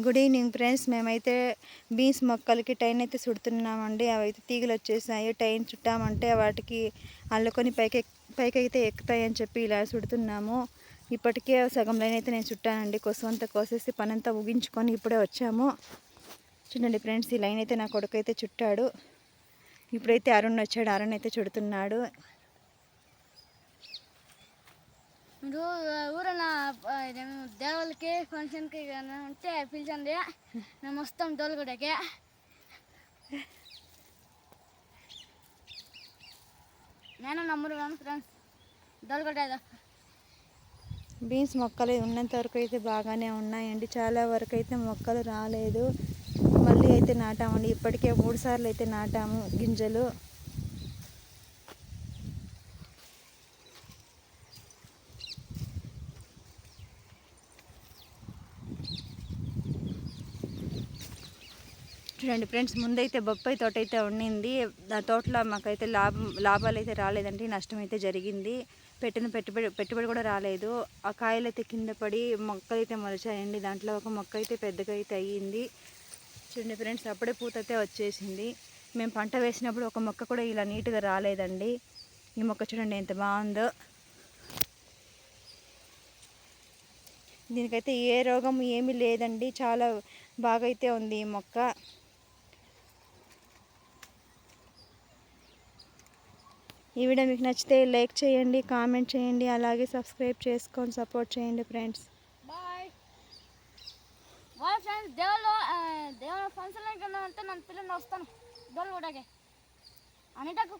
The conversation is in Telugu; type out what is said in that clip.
Good evening friends. మేమైతే బీన్స్ మొక్కలకి టైన్ అయితే చుడుతున్నామండి. అవైతే తీగలు వచ్చేసాయి. టైన్ చుట్టామంటే వాటికి అల్లుకొని పైకైతే ఎక్కుతాయని చెప్పి ఇలా చుడుతున్నాము. ఇప్పటికే సగం లైన్ అయితే నేను చుట్టానండి. కొసంతా కోసేసి పనంతా ముగించుకొని ఇప్పుడే వచ్చాము. చూడండి ఫ్రెండ్స్, ఈ లైన్ అయితే నా కొడుకు అయితే చుట్టాడు. ఇప్పుడైతే అరుణ్ వచ్చాడు. అరుణ్ అయితే చుడుతున్నాడు. మీరు ఊరన్నా దేవుళ్ళకి ఫంక్షన్కి ఉంటే పిలిచండి, మేము వస్తాం దోలుగూడకి. నేను నమ్మురు ఫ్రెండ్స్ దోలుగూడ. బీన్స్ మొక్కలు ఉన్నంత వరకు అయితే బాగానే ఉన్నాయండి. చాలా వరకు అయితే మొక్కలు రాలేదు. మళ్ళీ అయితే నాటామండి. ఇప్పటికే 3 సార్లు అయితే నాటాము గింజలు. చూడండి ఫ్రెండ్స్, ముందైతే బొప్పాయి తోట అయితే ఉండింది. ఆ తోటలో మాకైతే లాభాలు అయితే రాలేదండి. నష్టం అయితే జరిగింది. పెట్టిన పెట్టుబడి కూడా రాలేదు. ఆ కాయలు అయితే కింద పడి మొక్కలు అయితే మొలిచాయండి. దాంట్లో ఒక మొక్క అయితే పెద్దగా అయితే అయ్యింది. చూడండి ఫ్రెండ్స్, అప్పుడే పూత అయితే వచ్చేసింది. మేము పంట వేసినప్పుడు ఒక మొక్క కూడా ఇలా నీట్గా రాలేదండి. ఈ మొక్క చూడండి ఎంత బాగుందో. దీనికైతే ఏ రోగం ఏమీ లేదండి. చాలా బాగా అయితే ఉంది ఈ మొక్క. ఈ వీడియో మీకు నచ్చితే లైక్ చేయండి, కామెంట్ చేయండి, అలాగే సబ్స్క్రైబ్ చేసుకొని సపోర్ట్ చేయండి ఫ్రెండ్స్. Bye friends. దేవుళ్ళ ఫంక్షన్కి అంటే నన్ను పిల్లలు వస్తాను దోలుగూడకి అన్నిటకు.